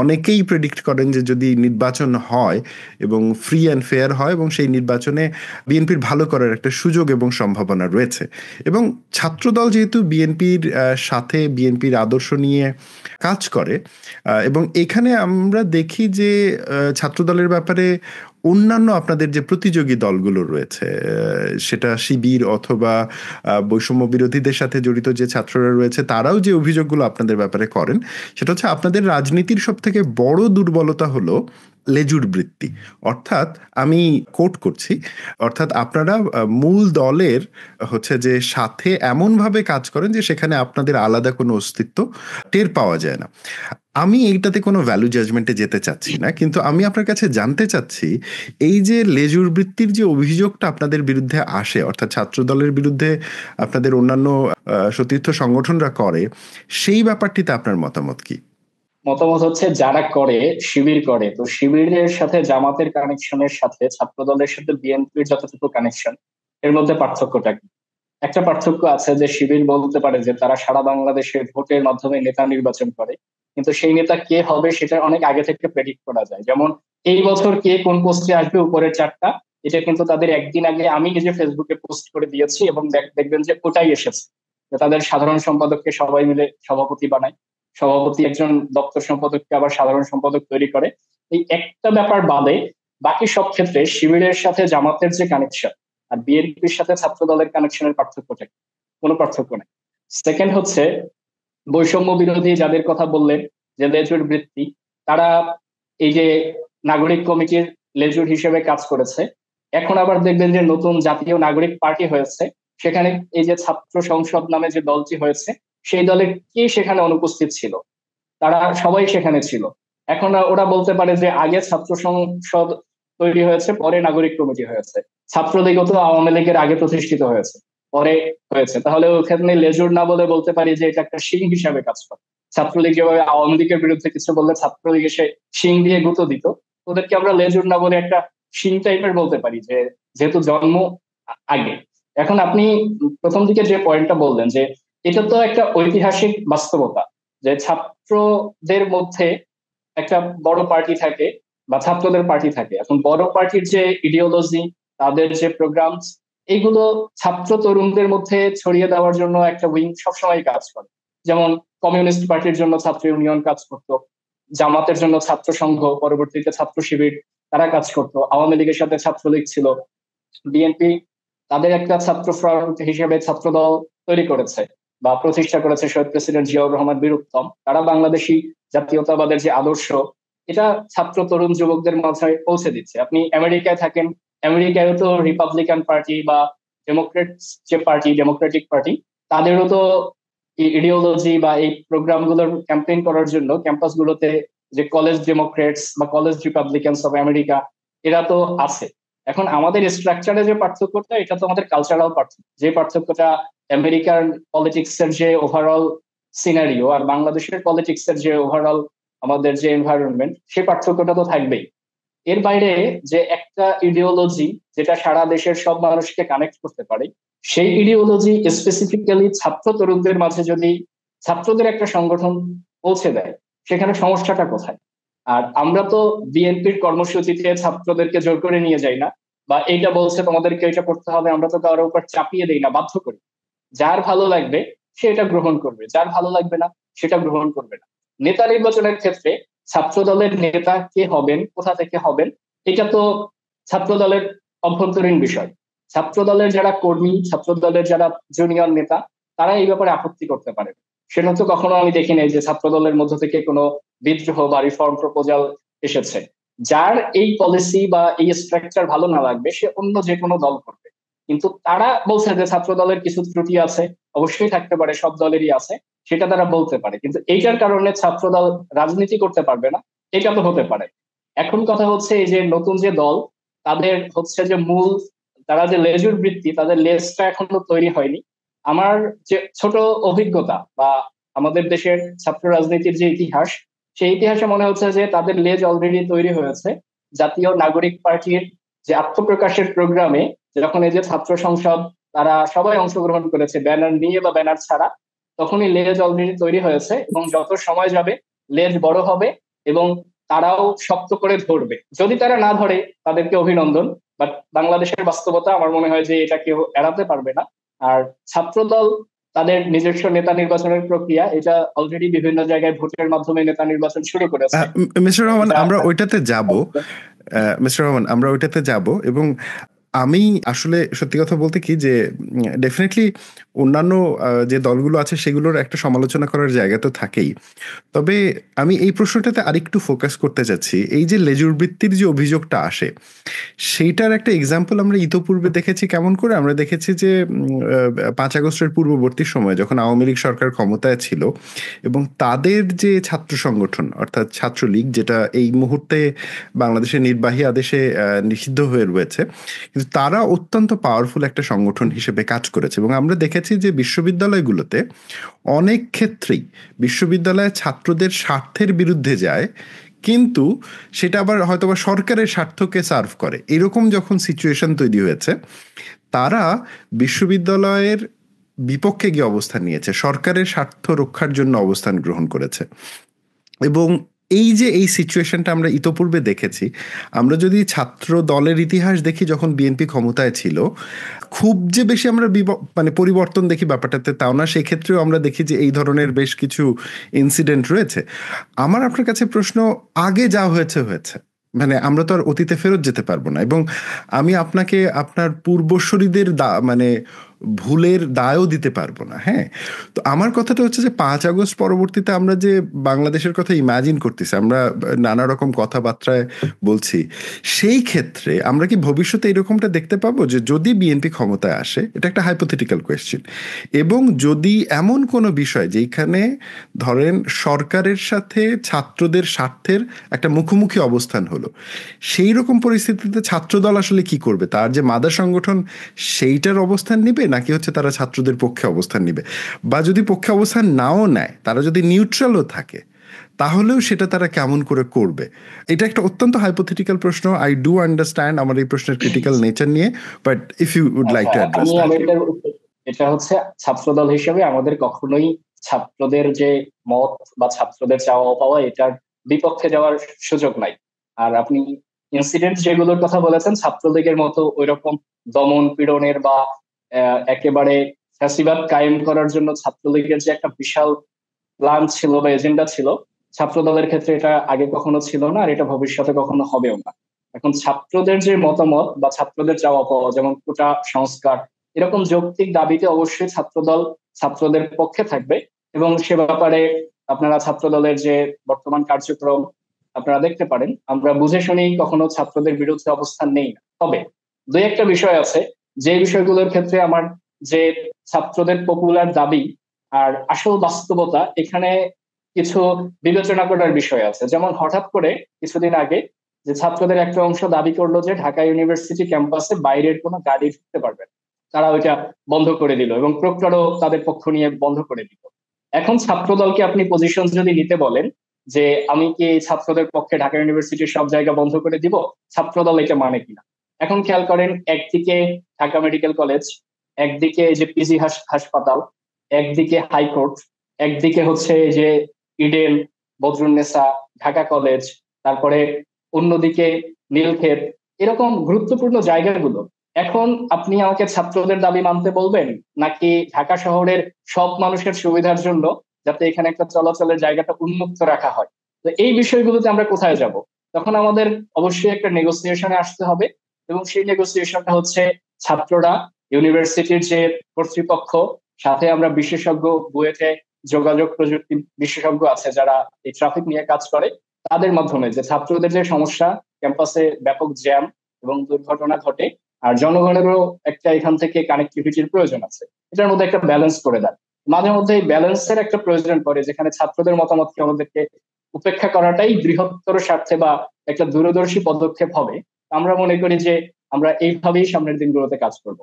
অনেকেই প্রেডিক্ট করেন যে যদি নির্বাচন হয় এবং ফ্রি অ্যান্ড ফেয়ার হয় এবং সেই নির্বাচনে বিএনপির ভালো করার একটা সুযোগ এবং সম্ভাবনা রয়েছে। এবং ছাত্রদল যেহেতু বিএনপির সাথে বিএনপির আদর্শ নিয়ে কাজ করে, এবং এখানে আমরা দেখি যে ছাত্রদলের ব্যাপারে অন্যান্য আপনাদের যে প্রতিযোগী দলগুলো রয়েছে, সেটা শিবির অথবা বৈষম্য বিরোধীদের সাথে জড়িত যে ছাত্ররা রয়েছে, তারাও যে অভিযোগগুলো আপনাদের ব্যাপারে করেন সেটা হচ্ছে আপনাদের রাজনীতির সব থেকে বড় দুর্বলতা হলো লেজুর বৃত্তি। অর্থাৎ আমি কোট করছি, অর্থাৎ আপনারা মূল দলের হচ্ছে যে সাথে এমনভাবে কাজ করেন যে সেখানে আপনাদের আলাদা কোনো অস্তিত্ব টের পাওয়া যায় না। আমি এইটাতে কোনো ভ্যালু জাজমেন্টে যেতে চাচ্ছি না, কিন্তু আমি আপনার কাছে জানতে চাচ্ছি এই যে লেজুর বৃত্তির যে অভিযোগটা আপনাদের বিরুদ্ধে আসে, অর্থাৎ ছাত্র দলের বিরুদ্ধে আপনাদের অন্যান্য সতীর্থ সংগঠনরা করে, সেই ব্যাপারটিতে আপনার মতামত কি? মতামত হচ্ছে যারা করে, শিবির করে, তো শিবিরের সাথে জামাতের কানেকশনের সাথে ছাত্র দলের সাথে বিএনপির যতটুকু কানেকশন, এর মধ্যে পার্থক্যটা কি? একটা পার্থক্য আছে যে শিবির বলতে পারে যে তারা সারা বাংলাদেশে ভোটের মাধ্যমে নেতা নির্বাচন করে, কিন্তু সেই নেতা কে হবে সেটা অনেক আগে থেকে প্রেডিক্ট করা যায়। যেমন এই বছর কে কোন পোস্টে আসবে উপরের চারটা, এটা কিন্তু তাদের একদিন আগে আমি নিজে ফেসবুকে পোস্ট করে দিয়েছি, এবং দেখবেন যে ওটাই এসেছে। তাদের সাধারণ সম্পাদককে সবাই মিলে সভাপতি বানায়, সভাপতি একজন দপ্তর সম্পাদককে আবার সাধারণ সম্পাদক তৈরি করে। এই একটা ব্যাপার বাদে বাকি সব ক্ষেত্রে শিবিরের সাথে জামাতের যে কানেকশন আর বিএনপির সাথে ছাত্র দলের কানেকশনের পার্থক্যটা কি? কোনো পার্থক্য নেই। সেকেন্ড হচ্ছে বৈষম্য বিরোধী যাদের কথা বললেন যে লেজুর বৃত্তি, তারা এই যে নাগরিক কমিটির লেজুর হিসেবে কাজ করেছে। এখন আবার দেখবেন যে নতুন জাতীয় নাগরিক পার্টি হয়েছে, সেখানে এই যে ছাত্র সংসদ নামে যে দলটি হয়েছে, সেই দলের কে সেখানে অনুপস্থিত ছিল? তারা সবাই সেখানে ছিল। এখন ওরা বলতে পারে যে আগে ছাত্র সংসদ তৈরি হয়েছে, পরে নাগরিক কমিটি হয়েছে। ছাত্রলীগও তো আওয়ামী লীগের আগে প্রতিষ্ঠিত হয়েছে, পরে হয়েছে। তাহলে ওখানে লেজুর না বলে বলতে পারি যে এটা একটা শিং হিসাবে কাজ করে। ছাত্রলীগ যেভাবে আওয়ামী লীগের বিরুদ্ধে কিছু বললে ছাত্রলীগ এসে শিং দিয়ে গুঁতো দিত, ওদেরকে আমরা লেজুর না বলে একটা শিং টাইপের বলতে পারি, যে যেহেতু জন্ম আগে। এখন আপনি প্রথম দিকে যে পয়েন্টটা বললেন যে এটা তো একটা ঐতিহাসিক বাস্তবতা, যে ছাত্রদের মধ্যে একটা বড় পার্টি থাকে বা ছাত্রদের পার্টি থাকে। এখন বড় পার্টির যে ইডিওলজি, তাদের যে প্রোগ্রাম, এইগুলো ছাত্র তরুণদের মধ্যে ছড়িয়ে দেওয়ার জন্য একটা উইং সবসময় কাজ করে। যেমন কমিউনিস্ট পার্টির জন্য ছাত্র ইউনিয়ন কাজ করতো, জামাতের জন্য ছাত্র সংঘ, পরবর্তীতে ছাত্র শিবির তারা কাজ করতো, আওয়ামী লীগের সাথে ছাত্রলীগ ছিল, বিএনপি তাদের একটা ছাত্র ফ্রন্ট হিসেবে ছাত্র দল তৈরি করেছে বা প্রতিষ্ঠা করেছে শহীদ প্রেসিডেন্ট জিয়াউর রহমান বীর উত্তম। তারা বাংলাদেশি জাতীয়তাবাদের যে আদর্শ, এটা ছাত্র তরুণ যুবকদের মাঝে পৌঁছে দিচ্ছে। আপনি আমেরিকায় থাকেন, আমেরিকায় তো রিপাবলিকান পার্টি বা ডেমোক্রেটস যে পার্টি, ডেমোক্রেটিক পার্টি, তাদেরও তো ইডিওলজি বা এই প্রোগ্রাম গুলোর ক্যাম্পেইন করার জন্য ক্যাম্পাস গুলোতে যে কলেজ ডেমোক্রেটস বা কলেজ রিপাবলিকানস অফ আমেরিকা, এরা তো আছে। এখন আমাদের স্ট্রাকচারে যে পার্থক্যটা, এটা তো আমাদের কালচারাল পার্থক্য। যে পার্থক্যটা আমেরিকান পলিটিক্স এর যে ওভারঅল সিনারিও আর বাংলাদেশের পলিটিক্স এর যে ওভারঅল আমাদের যে এনভায়রনমেন্ট, সেই পার্থক্যটা তো থাকবেই। এর বাইরে যে একটা ইডিওলজি যেটা সারা দেশের সব মানুষকে কানেক্ট করতে পারে, সেই ইডিওলজি স্পেসিফিক্যালি ছাত্র তরুণদের মাঝে যদি ছাত্রদের একটা সংগঠন পৌঁছে দেয়, সেখানে সমস্যাটা কোথায়? আর আমরা তো বিএনপির কর্মসূচিতে ছাত্রদেরকে জোর করে নিয়ে যাই না, বা এইটা বলছে তোমাদেরকে এটা করতে হবে, আমরা তো কারোর উপর চাপিয়ে দেই না, বাধ্য করি। যার ভালো লাগবে সে এটা গ্রহণ করবে, যার ভালো লাগবে না সেটা গ্রহণ করবে না। নেতা নির্বাচনের ক্ষেত্রে ছাত্র দলের নেতা কে হবেন, কোথা থেকে হবেন, এটা তো ছাত্র দলের অভ্যন্তরীণ বিষয়। ছাত্র দলের যারা কর্মী, ছাত্র দলের যারা জুনিয়র নেতা, তারা এই ব্যাপারে আপত্তি করতে পারে। সেটা তো কখনো আমি দেখি নাই যে ছাত্র দলের মধ্য থেকে কোনো বিদ্রোহ বা রিফর্ম প্রপোজাল এসেছে। যার এই পলিসি বা এই স্ট্রাকচার ভালো না লাগবে সে অন্য যে কোনো দল করবে। কিন্তু তারা বলছে যে ছাত্র দলের কিছু ত্রুটি আছে, অবশ্যই থাকতে পারে, সব দলেরই আছে, সেটা তারা বলতে পারে, কিন্তু এইটার কারণে ছাত্র দল রাজনীতি করতে পারবে না, এটা তো হতে পারে। এখন কথা হচ্ছে এই যে নতুন যে দল, তাদের হচ্ছে যে মূল, তারা যে লেজুর বৃত্তি, তাদের লেজটা এখনো তৈরি হয়নি। আমার যে ছোট অভিজ্ঞতা বা আমাদের দেশের ছাত্র রাজনীতির যে ইতিহাস, সেই ইতিহাসে মনে হচ্ছে যে তাদের লেজ অলরেডি তৈরি হয়েছে জাতীয় নাগরিক পার্টির যে আত্মপ্রকাশের প্রোগ্রামে। যখন এই যে ছাত্র সংসদ, তারা সবাই অংশগ্রহণ করেছে ব্যানার নিয়ে বা ব্যানার ছাড়া, তখনই লেজ অলরেডি তৈরি হয়েছে, এবং যত সময় যাবে লেজ বড় হবে, এবং তারাও শক্ত করে ধরবে। যদি তারা না ধরে তাদেরকে অভিনন্দন, বাট বাংলাদেশের বাস্তবতা আমার মনে হয় যে এটা কেউ এড়াতে পারবে না। আর ছাত্রদল তাদের নিজস্ব নেতা নির্বাচনের প্রক্রিয়া, এটা অলরেডি বিভিন্ন জায়গায় ভোটের মাধ্যমে নেতা নির্বাচন শুরু করেছে। মিস্টার রহমান, আমরা ওইটাতে যাব। মিস্টার রহমান, আমরা ওইটাতে যাব। এবং আমি আসলে সত্যি কথা বলতে কি যে ডেফিনেটলি অন্যান্য যে দলগুলো আছে সেগুলোর একটা সমালোচনা করার জায়গা তো থাকেই। তবে আমি এই প্রশ্নটাতে আরেকটু ফোকাস করতে চাচ্ছি। এই যে লেজুর বৃত্তির যে অভিযোগটা আসে, সেইটার একটা এক্সাম্পল আমরা ইতোপূর্বে দেখেছি। কেমন করে? আমরা দেখেছি যে 5 আগস্টের পূর্ববর্তী সময় যখন আওয়ামী লীগ সরকার ক্ষমতায় ছিল এবং তাদের যে ছাত্র সংগঠন অর্থাৎ ছাত্রলীগ, যেটা এই মুহূর্তে বাংলাদেশের নির্বাহী আদেশে নিষিদ্ধ হয়ে রয়েছে, কিন্তু তারা অত্যন্ত পাওয়ারফুল একটা সংগঠন হিসেবে কাজ করেছে। এবং আমরা দেখেছি যে বিশ্ববিদ্যালয়গুলোতে অনেক ক্ষেত্রেই বিশ্ববিদ্যালয়ে ছাত্রদের স্বার্থের বিরুদ্ধে যায়, কিন্তু সেটা আবার হয়তোবা সরকারের স্বার্থকে সার্ভ করে। এরকম যখন সিচুয়েশন তৈরি হয়েছে, তারা বিশ্ববিদ্যালয়ের বিপক্ষে গিয়ে অবস্থান নিয়েছে, সরকারের স্বার্থ রক্ষার জন্য অবস্থান গ্রহণ করেছে। এবং এই যে এই সিচুয়েশনটা আমরা ইতোপূর্বে দেখেছি। আমরা যদি ছাত্র দলের ইতিহাস দেখি, যখন বিএনপি ক্ষমতায় ছিল, খুব যে বেশি আমরা মানে পরিবর্তন দেখি ব্যাপারটাতে তাও না। সেক্ষেত্রেও আমরা দেখি যে এই ধরনের বেশ কিছু ইনসিডেন্ট রয়েছে। আমার আপনার কাছে প্রশ্ন, আগে যা হয়েছে হয়েছে, মানে আমরা তো আর অতীতে ফেরত যেতে পারবো না। এবং আমি আপনাকে আপনার পূর্বসূরীদের মানে ভুলের দায়ও দিতে পারবো না। হ্যাঁ, তো আমার কথাটা হচ্ছে যে 5 আগস্ট পরবর্তীতে আমরা যে বাংলাদেশের কথা ইমাজিন করতেছি, আমরা নানা রকম কথাবার্তায় বলছি, সেই ক্ষেত্রে আমরা কি ভবিষ্যতে এরকমটা দেখতে পাবো যে যদি বিএনপি ক্ষমতায় আসে? এটা একটা হাইপোথেটিক্যাল কোয়েশ্চেন। এবং যদি এমন কোনো বিষয় যেখানে ধরেন সরকারের সাথে ছাত্রদের স্বার্থের একটা মুখোমুখি অবস্থান হলো, সেই রকম পরিস্থিতিতে ছাত্রদল আসলে কি করবে? তার যে মাদার সংগঠন সেইটার অবস্থান নিবে, নাকি হচ্ছে তারা ছাত্রদের পক্ষে অবস্থান নিবে? বা যদি পক্ষে অবস্থান নাও নেয়, তারা যদি নিউট্রালও থাকে, তাহলেও সেটা তারা কেমন করে করবে? এটা একটা অত্যন্ত হাইপোথেটিক্যাল প্রশ্ন। আই ডু আন্ডারস্ট্যান্ড আমার এই প্রশ্নের ক্রিটিক্যাল নেচার নিয়ে, but if you would like to address that. এটা হচ্ছে ছাত্রদল হিসেবে আমাদের কখনোই ছাত্রদের যে মত বা ছাত্রদের চাওয়া পাওয়া এটার বিপক্ষে যাওয়ার সুযোগ নাই। আর আপনি ইনসিডেন্ট যেগুলোর কথা বলেছেন, ছাত্রলীগের মতো ওইরকম দমন পীড়নের বা একেবারে ফ্যাসিবাদ কায়েম করার জন্য ছাত্রলীগের যে একটা বিশাল প্ল্যান ছিল বা এজেন্ডা ছিল, ছাত্রদলের ক্ষেত্রে এটা আগে কখনো ছিল না, আর এটা ভবিষ্যতে কখনো হবেও না। এখন ছাত্রদের যে মতামত বা ছাত্রদের চাওয়া পাওয়া, যেমন কোটা সংস্কার, এরকম যৌক্তিক দাবিতে অবশ্যই ছাত্রদল ছাত্রদের পক্ষে থাকবে। এবং সে ব্যাপারে আপনারা ছাত্রদলের যে বর্তমান কার্যক্রম আপনারা দেখতে পারেন, আমরা বুঝে শুনেই কখনো ছাত্রদের বিরুদ্ধে অবস্থান নেই না। তবে দুই একটা বিষয় আছে যে বিষয়গুলোর ক্ষেত্রে আমার যে ছাত্রদের পপুলার দাবি আর আসল বাস্তবতা, এখানে কিছু বিবেচনা করার বিষয় আছে। যেমন হঠাৎ করে কিছুদিন আগে যে ছাত্রদের একটা অংশ দাবি করলো যে ঢাকা ইউনিভার্সিটি ক্যাম্পাসে বাইরের কোনো গাড়ি ঢুকতে পারবে না, তারা ওইটা বন্ধ করে দিল এবং প্রক্টরও তাদের পক্ষ নিয়ে বন্ধ করে দিল। এখন ছাত্রদলকে আপনি পজিশন যদি নিতে বলেন যে আমি কি ছাত্রদের পক্ষে ঢাকা ইউনিভার্সিটির সব জায়গা বন্ধ করে দিব, ছাত্রদল এটা মানে কিনা? এখন খেয়াল করেন, একদিকে ঢাকা মেডিকেল কলেজ, একদিকে যে পিজি হাসপাতাল, একদিকে হাইকোর্ট, একদিকে হচ্ছে যে ইডেন, বদরুন্নেসা, ঢাকা কলেজ, তারপরে অন্যদিকে নীলক্ষেত, এরকম গুরুত্বপূর্ণ জায়গাগুলো। এখন আপনি আমাকে ছাত্রদের দাবি মানতে বলবেন, নাকি ঢাকা শহরের সব মানুষের সুবিধার জন্য যাতে এখানে একটা চলাচলের জায়গাটা উন্মুক্ত রাখা হয়? তো এই বিষয়গুলোতে আমরা কোথায় যাব? তখন আমাদের অবশ্যই একটা নেগোসিয়েশনে আসতে হবে। এবং সেই নেগোসিয়েশনটা হচ্ছে ছাত্ররা, ইউনিভার্সিটির যে কর্তৃপক্ষ, সাথে আমরা বিশেষজ্ঞ, বুয়েটে যোগাযোগ প্রযুক্তি বিশেষজ্ঞ আছে যারা এই ট্রাফিক নিয়ে কাজ করে, তাদের মাধ্যমে যে ছাত্রদের যে সমস্যা, ক্যাম্পাসে ব্যাপক জ্যাম এবং দুর্ঘটনা ঘটে, আর জনগণেরও একটা এখান থেকে কানেক্টিভিটির প্রয়োজন আছে, এটার মধ্যে একটা ব্যালেন্স করে দেয়। মাঝে মধ্যে এই ব্যালেন্সের একটা প্রয়োজন পড়ে, যেখানে ছাত্রদের মতামতকে আমাদেরকে উপেক্ষা করাটাই বৃহত্তর স্বার্থে বা একটা দূরদর্শী পদক্ষেপ হবে। আমরা মনে করি যে আমরা এইভাবেই সামনের দিনগুলোতে কাজ করব।